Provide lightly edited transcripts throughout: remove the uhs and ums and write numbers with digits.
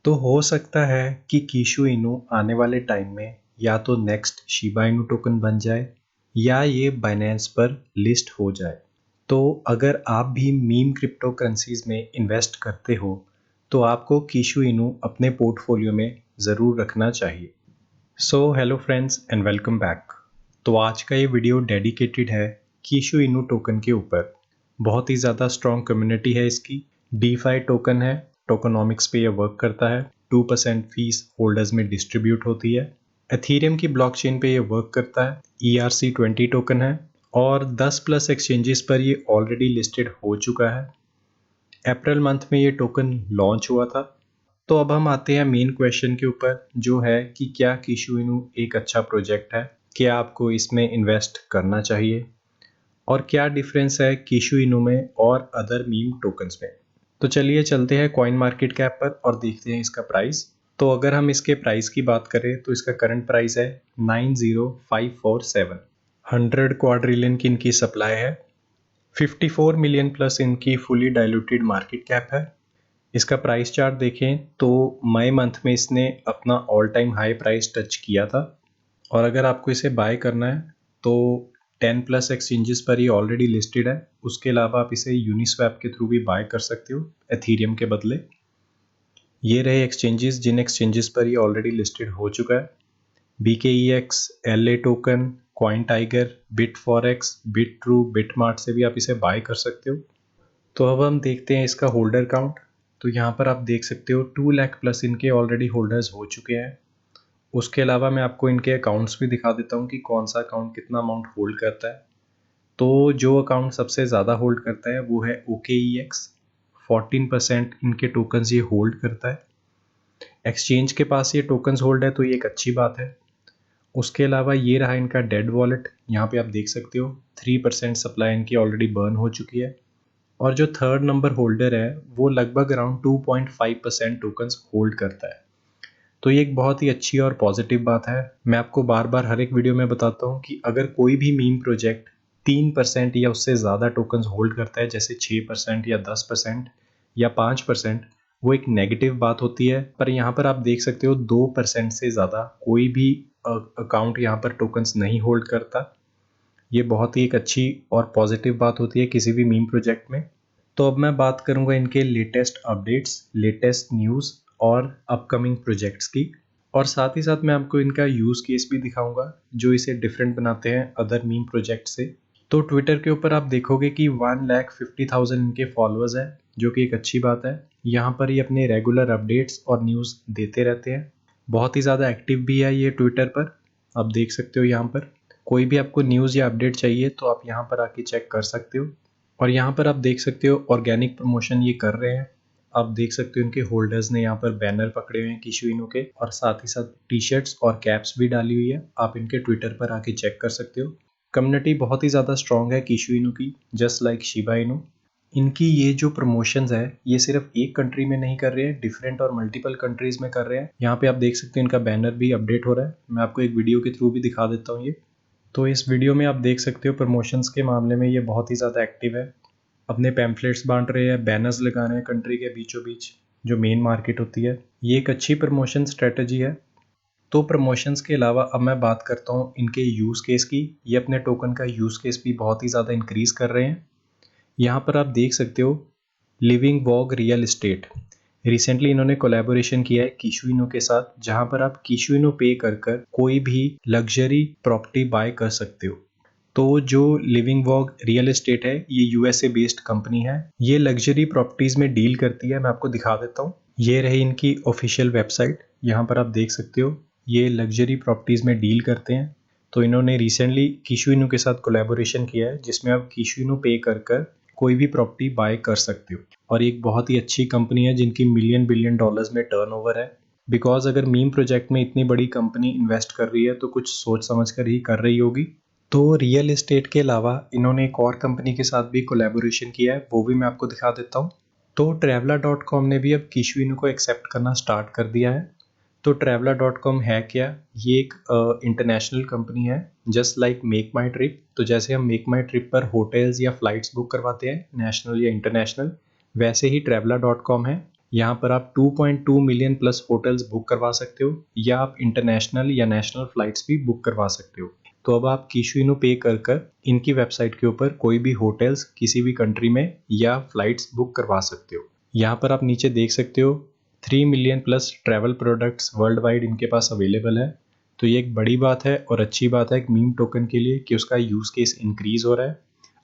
तो हो सकता है कि कीशु इनू आने वाले टाइम में या तो नेक्स्ट शिबा इनू टोकन बन जाए या ये बाइनेंस पर लिस्ट हो जाए। तो अगर आप भी मीम क्रिप्टो करेंसीज में इन्वेस्ट करते हो तो आपको कीशु इनू अपने पोर्टफोलियो में ज़रूर रखना चाहिए। So hello friends and welcome back. तो आज का ये वीडियो डेडिकेटेड है कीशु इनू टोकन के ऊपर। बहुत ही ज़्यादा स्ट्रॉन्ग कम्युनिटी है इसकी। डीफाई टोकन है, टोकनॉमिक्स पे ये वर्क करता है। 2% फीस होल्डर्स में डिस्ट्रीब्यूट होती है। एथीरियम की ब्लॉकचेन पे ये वर्क करता है। ERC20 टोकन है और 10 प्लस एक्सचेंजेस पर ये ऑलरेडी लिस्टेड हो चुका है। अप्रैल मंथ में ये टोकन लॉन्च हुआ था। तो अब हम आते हैं मेन क्वेश्चन के ऊपर, जो है कि क्या कीशु इनू एक अच्छा प्रोजेक्ट है, क्या आपको इसमें इन्वेस्ट करना चाहिए और क्या डिफरेंस है कीशु इनू में और अदर मीम टोकन्स में। तो चलिए चलते हैं कॉइन मार्केट कैप पर और देखते हैं इसका प्राइस। तो अगर हम इसके प्राइस की बात करें तो इसका करंट प्राइस है 90547। 100 क्वाड्रिलियन की इनकी सप्लाई है। 54 मिलियन प्लस इनकी फुली डाइल्यूटेड मार्केट कैप है। इसका प्राइस चार्ट देखें तो मई मंथ में इसने अपना all time high price touch किया था और अगर आपको इसे बाय करना है तो 10 प्लस एक्सचेंजेस पर ये ऑलरेडी लिस्टेड है। उसके अलावा आप इसे यूनिस्वैप के थ्रू भी बाय कर सकते हो एथीरियम के बदले। ये रहे एक्सचेंजेस जिन एक्सचेंजेस पर ये ऑलरेडी लिस्टेड हो चुका है। BKEX, LA token, coin tiger, bit forex, bit true, BitMart से भी आप इसे बाय कर सकते हो। तो अब हम देखते हैं इसका होल्डर काउंट। तो यहाँ पर आप देख सकते हो 2 लाख प्लस इनके ऑलरेडी होल्डर्स हो चुके हैं। उसके अलावा मैं आपको इनके अकाउंट्स भी दिखा देता हूँ कि कौन सा अकाउंट कितना अमाउंट होल्ड करता है। तो जो अकाउंट सबसे ज़्यादा होल्ड करता है वो है OKEX। 14% इनके टोकन्स ये होल्ड करता है। एक्सचेंज के पास ये टोकन्स होल्ड है तो ये एक अच्छी बात है। उसके अलावा ये रहा इनका डेड वॉलेट। यहाँ पे आप देख सकते हो 3% सप्लाई इनकी ऑलरेडी बर्न हो चुकी है। और जो थर्ड नंबर होल्डर है वो लगभग अराउंड 2.5% टोकन्स होल्ड करता है। तो ये एक बहुत ही अच्छी और पॉजिटिव बात है। मैं आपको बार बार हर एक वीडियो में बताता हूँ कि अगर कोई भी मीम प्रोजेक्ट 3% या उससे ज़्यादा टोकन्स होल्ड करता है, जैसे 6% या 10% या 5%, वो एक नेगेटिव बात होती है। पर यहाँ पर आप देख सकते हो 2% से ज़्यादा कोई भी अकाउंट यहाँ पर टोकन्स नहीं होल्ड करता। ये बहुत ही एक अच्छी और पॉजिटिव बात होती है किसी भी मीम प्रोजेक्ट में। तो अब मैं बात करूंगा इनके लेटेस्ट अपडेट्स, लेटेस्ट न्यूज़ और अपकमिंग प्रोजेक्ट्स की। और साथ ही साथ मैं आपको इनका यूज़ केस भी दिखाऊंगा जो इसे डिफरेंट बनाते हैं अदर मीम प्रोजेक्ट से। तो ट्विटर के ऊपर आप देखोगे कि 1,50,000 इनके फॉलोअर्स हैं, जो कि एक अच्छी बात है। यहाँ पर ये अपने रेगुलर अपडेट्स और न्यूज़ देते रहते हैं। बहुत ही ज़्यादा एक्टिव भी है ये ट्विटर पर। आप देख सकते हो यहाँ पर कोई भी आपको न्यूज़ या अपडेट चाहिए तो आप यहाँ पर आके चेक कर सकते हो। और यहाँ पर आप देख सकते हो ऑर्गेनिक प्रमोशन ये कर रहे हैं। आप देख सकते हो इनके होल्डर्स ने यहाँ पर बैनर पकड़े हुए हैं कीशु इनू के, और साथ ही साथ टी शर्ट्स और कैप्स भी डाली हुई है। आप इनके ट्विटर पर आके चेक कर सकते हो। कम्युनिटी बहुत ही ज़्यादा स्ट्रॉन्ग है कीशु इनू की, जस्ट लाइक शिबा इनू। इनकी ये जो प्रमोशंस है ये सिर्फ एक कंट्री में नहीं कर रहे हैं, डिफरेंट और मल्टीपल कंट्रीज में कर रहे हैं। यहाँ पे आप देख सकते हो इनका बैनर भी अपडेट हो रहा है। मैं आपको एक वीडियो के थ्रू भी दिखा देता हूँ ये। तो इस वीडियो में आप देख सकते हो प्रमोशंस के मामले में ये बहुत ही ज़्यादा एक्टिव है। अपने पैम्फलेट्स बांट रहे हैं, बैनर्स लगा रहे हैं कंट्री के बीचों बीच जो मेन मार्केट होती है। ये एक अच्छी प्रमोशन स्ट्रेटजी है। तो प्रमोशंस के अलावा अब मैं बात करता हूँ इनके यूज़ केस की। ये अपने टोकन का यूज़ केस भी बहुत ही ज़्यादा इंक्रीज़ कर रहे हैं। यहाँ पर आप देख सकते हो लिविंग वॉग रियल इस्टेट। रिसेंटली इन्होंने कोलैबोरेशन किया है कीशु इनू के साथ, जहाँ पर आप कीशु इनू पे कर कर कोई भी लग्जरी प्रॉपर्टी बाय कर सकते हो। तो जो लिविंग वॉग रियल एस्टेट है ये USA बेस्ड कंपनी है। ये लग्जरी प्रॉपर्टीज़ में डील करती है। मैं आपको दिखा देता हूँ। ये रही इनकी ऑफिशियल वेबसाइट। यहाँ पर आप देख सकते हो ये लग्जरी प्रॉपर्टीज़ में डील करते हैं। तो इन्होंने रिसेंटली कीशु इनू के साथ कोलैबोरेशन किया है जिसमें आप कीशु इनू पे कर कर कोई भी प्रॉपर्टी बाय कर सकते हो। और एक बहुत ही अच्छी कंपनी है जिनकी मिलियन बिलियन डॉलर्स में टर्नओवर है। बिकॉज अगर मीम प्रोजेक्ट में इतनी बड़ी कंपनी इन्वेस्ट कर रही है तो कुछ सोच समझ कर ही कर रही होगी। तो रियल एस्टेट के अलावा इन्होंने एक और कंपनी के साथ भी कोलैबोरेशन किया है, वो भी मैं आपको दिखा देता हूँ। तो Traveler.com ने भी अब कीशु इनू को एक्सेप्ट करना स्टार्ट कर दिया है। तो Traveler.com है क्या? ये एक इंटरनेशनल कंपनी है, जस्ट लाइक मेक माई ट्रिप। तो जैसे हम मेक माई ट्रिप पर होटल्स या फ्लाइट्स बुक करवाते हैं नेशनल या इंटरनेशनल, वैसे ही Traveler.com है। यहाँ पर आप 2.2 मिलियन प्लस होटल्स बुक करवा सकते हो या आप इंटरनेशनल या नेशनल फ्लाइट्स भी बुक करवा सकते हो। तो अब आप कीशु इनू पे कर कर इनकी वेबसाइट के ऊपर कोई भी होटल्स किसी भी कंट्री में या फ्लाइट्स बुक करवा सकते हो। यहाँ पर आप नीचे देख सकते हो 3 million plus travel products world wide इनके पास अवेलेबल है। तो ये एक बड़ी बात है और अच्छी बात है एक मीम टोकन के लिए कि उसका यूज़ केस इंक्रीज़ हो रहा है।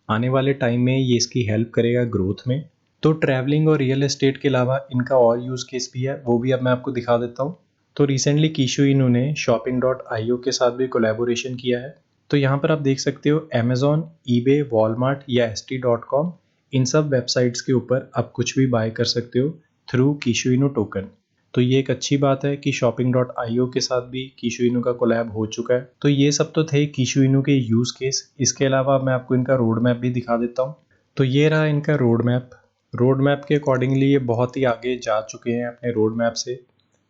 आने वाले टाइम में ये इसकी हेल्प करेगा ग्रोथ में। तो ट्रैवलिंग और रियल एस्टेट के अलावा इनका और यूज़ केस भी है, वो भी अब मैं आपको दिखा देता हूँ। तो रिसेंटली कीशु इनू ने shopping.io के साथ भी कोलैबोरेशन किया है। तो यहाँ पर आप देख सकते हो अमेजॉन, ईबे, वॉलमार्ट या st.com, इन सब वेबसाइट्स के ऊपर आप कुछ भी बाय कर सकते हो थ्रू कीशु इनू टोकन। तो ये एक अच्छी बात है कि shopping.io के साथ भी कीशु इनू का कोलैब हो चुका है। तो ये सब तो थे कीशु इनू के यूज़ केस। इसके अलावा मैं आपको इनका रोड मैप भी दिखा देता हूँ। तो ये रहा इनका रोड मैप के अकॉर्डिंगली ये बहुत ही आगे जा चुके हैं अपने रोड मैप से।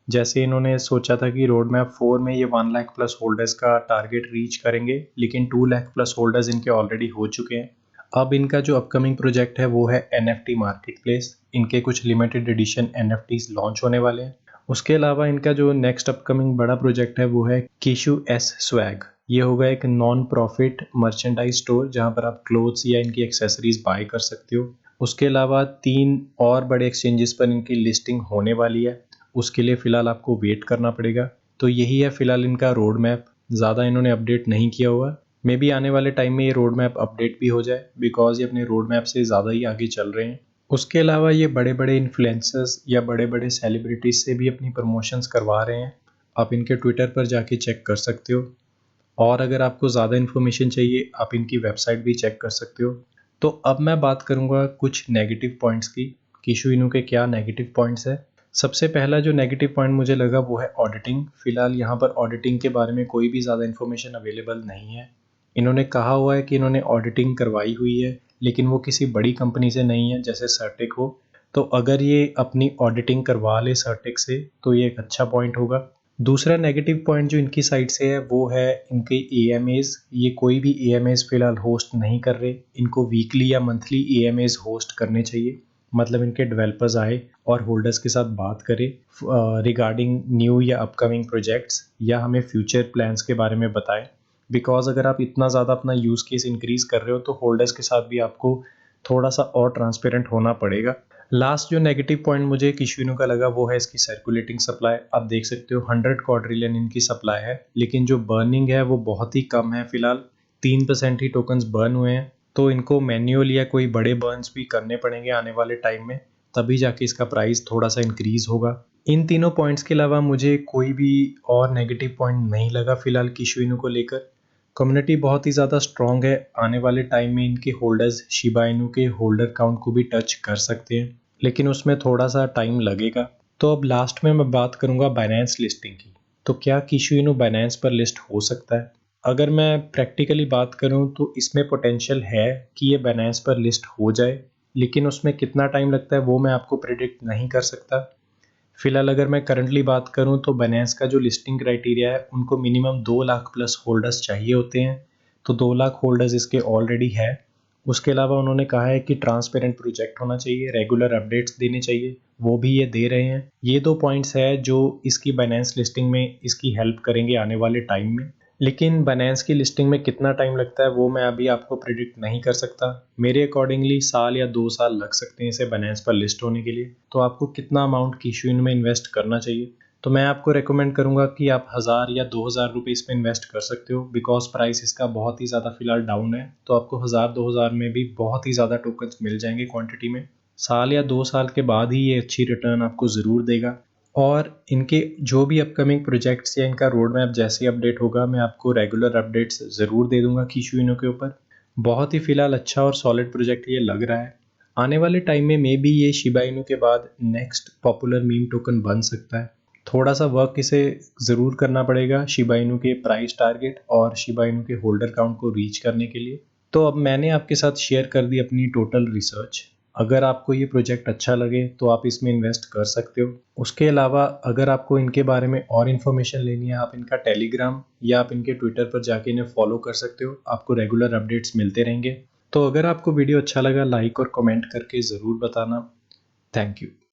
जैसे इन्होंने सोचा था कि रोड मैप 4 में ये 1 लाख प्लस होल्डर्स का टारगेट रीच करेंगे, लेकिन 2 लाख प्लस होल्डर्स इनके ऑलरेडी हो चुके हैं। अब इनका जो अपकमिंग प्रोजेक्ट है वो है NFT मार्केट प्लेस। इनके कुछ लिमिटेड एडिशन NFTs लॉन्च होने वाले हैं। उसके अलावा इनका जो नेक्स्ट अपकमिंग बड़ा प्रोजेक्ट है वो है कीशु एस स्वैग। ये होगा एक नॉन प्रॉफिट मर्चेंडाइज स्टोर जहां पर आप क्लोथ्स या इनकी एक्सेसरीज बाय कर सकते हो। उसके अलावा 3 और बड़े एक्सचेंजेस पर इनकी लिस्टिंग होने वाली है। उसके लिए फ़िलहाल आपको वेट करना पड़ेगा। तो यही है फ़िलहाल इनका रोड मैप। ज़्यादा इन्होंने अपडेट नहीं किया हुआ। मे बी आने वाले टाइम में ये रोड मैप अपडेट भी हो जाए, बिकॉज ये अपने रोड मैप से ज़्यादा ही आगे चल रहे हैं। उसके अलावा ये बड़े बड़े इन्फ्लुएंसर्स या बड़े बड़े सेलिब्रिटीज़ से भी अपनी प्रमोशंस करवा रहे हैं। आप इनके ट्विटर पर जाके चेक कर सकते हो। और अगर आपको ज़्यादा इन्फॉर्मेशन चाहिए आप इनकी वेबसाइट भी चेक कर सकते हो। तो अब मैं बात करूँगा कुछ नेगेटिव पॉइंट्स की। कीशु इनू के क्या नेगेटिव पॉइंट्स है। सबसे पहला जो नेगेटिव पॉइंट मुझे लगा वो है ऑडिटिंग। फ़िलहाल यहाँ पर ऑडिटिंग के बारे में कोई भी ज़्यादा इन्फॉर्मेशन अवेलेबल नहीं है। इन्होंने कहा हुआ है कि इन्होंने ऑडिटिंग करवाई हुई है, लेकिन वो किसी बड़ी कंपनी से नहीं है जैसे सर्टिक हो। तो अगर ये अपनी ऑडिटिंग करवा ले सर्टिक से तो ये एक अच्छा पॉइंट होगा। दूसरा नेगेटिव पॉइंट जो इनकी साइड से है वो है इनके AMAs। ये कोई भी AMAs फ़िलहाल होस्ट नहीं कर रहे। इनको वीकली या मंथली AMAs होस्ट करने चाहिए। मतलब इनके डेवलपर्स आए और होल्डर्स के साथ बात करें रिगार्डिंग न्यू या अपकमिंग प्रोजेक्ट्स, या हमें फ्यूचर प्लान्स के बारे में बताएं। बिकॉज अगर आप इतना ज़्यादा अपना यूज़ केस इंक्रीज़ कर रहे हो तो होल्डर्स के साथ भी आपको थोड़ा सा और ट्रांसपेरेंट होना पड़ेगा। लास्ट जो नेगेटिव पॉइंट मुझे कीशु इनू का लगा वो है इसकी सर्कुलेटिंग सप्लाई। आप देख सकते हो 100 क्वाड्रिलियन इनकी सप्लाई है, लेकिन जो बर्निंग है वो बहुत ही कम है। फिलहाल 3% ही टोकन्स बर्न हुए हैं। तो इनको मैन्युअल या कोई बड़े बर्न्स भी करने पड़ेंगे आने वाले टाइम में, तभी जाके इसका प्राइस थोड़ा सा इंक्रीज़ होगा। इन तीनों पॉइंट्स के अलावा मुझे कोई भी और नेगेटिव पॉइंट नहीं लगा फिलहाल कीशु इनू को लेकर। कम्युनिटी बहुत ही ज़्यादा स्ट्रॉन्ग है। आने वाले टाइम में इनके होल्डर्स शिबा इनू के होल्डर काउंट को भी टच कर सकते हैं, लेकिन उसमें थोड़ा सा टाइम लगेगा। तो अब लास्ट में मैं बात करूंगा बाइनेंस लिस्टिंग की। तो क्या कीशु इनू बाइनेंस पर लिस्ट हो सकता है? अगर मैं प्रैक्टिकली बात करूं तो इसमें पोटेंशियल है कि ये बाइनेंस पर लिस्ट हो जाए, लेकिन उसमें कितना टाइम लगता है वो मैं आपको प्रिडिक्ट नहीं कर सकता। फिलहाल अगर मैं करंटली बात करूं तो बाइनेंस का जो लिस्टिंग क्राइटेरिया है उनको मिनिमम 2 लाख प्लस होल्डर्स चाहिए होते हैं। तो 2 लाख होल्डर्स इसके ऑलरेडी है। उसके अलावा उन्होंने कहा है कि ट्रांसपेरेंट प्रोजेक्ट होना चाहिए, रेगुलर अपडेट्स देने चाहिए, वो भी ये दे रहे हैं। ये 2 पॉइंट्स है जो इसकी बाइनेंस लिस्टिंग में इसकी हेल्प करेंगे आने वाले टाइम में। लेकिन बाइनेंस की लिस्टिंग में कितना टाइम लगता है वो मैं अभी आपको प्रिडिक्ट नहीं कर सकता। मेरे अकॉर्डिंगली साल या 2 साल लग सकते हैं इसे बाइनेंस पर लिस्ट होने के लिए। तो आपको कितना अमाउंट कीशु इनू में इन्वेस्ट करना चाहिए? तो मैं आपको रेकमेंड करूंगा कि आप 1000 या 2000 रुपये इसमें इन्वेस्ट कर सकते हो, बिकॉज प्राइस इसका बहुत ही ज़्यादा फिलहाल डाउन है। तो आपको 1000-2000 में भी बहुत ही ज़्यादा टोकन्स मिल जाएंगे क्वांटिटी में। साल या 2 साल के बाद ही ये अच्छी रिटर्न आपको ज़रूर देगा। और इनके जो भी अपकमिंग प्रोजेक्ट्स या इनका रोड मैप जैसे ही अपडेट होगा मैं आपको रेगुलर अपडेट्स ज़रूर दे दूंगा कीशु इनू के ऊपर। बहुत ही फ़िलहाल अच्छा और सॉलिड प्रोजेक्ट ये लग रहा है। आने वाले टाइम में मे बी ये शिबा इनू के बाद नेक्स्ट पॉपुलर मीम टोकन बन सकता है। थोड़ा सा वर्क इसे ज़रूर करना पड़ेगा शिबा इनू के प्राइस टारगेट और शिबा इनू के होल्डर काउंट को रीच करने के लिए। तो अब मैंने आपके साथ शेयर कर दी अपनी टोटल रिसर्च। अगर आपको ये प्रोजेक्ट अच्छा लगे तो आप इसमें इन्वेस्ट कर सकते हो। उसके अलावा अगर आपको इनके बारे में और इन्फॉर्मेशन लेनी है आप इनका टेलीग्राम या आप इनके ट्विटर पर जाके इन्हें फॉलो कर सकते हो। आपको रेगुलर अपडेट्स मिलते रहेंगे। तो अगर आपको वीडियो अच्छा लगा लाइक और कमेंट करके ज़रूर बताना। Thank you.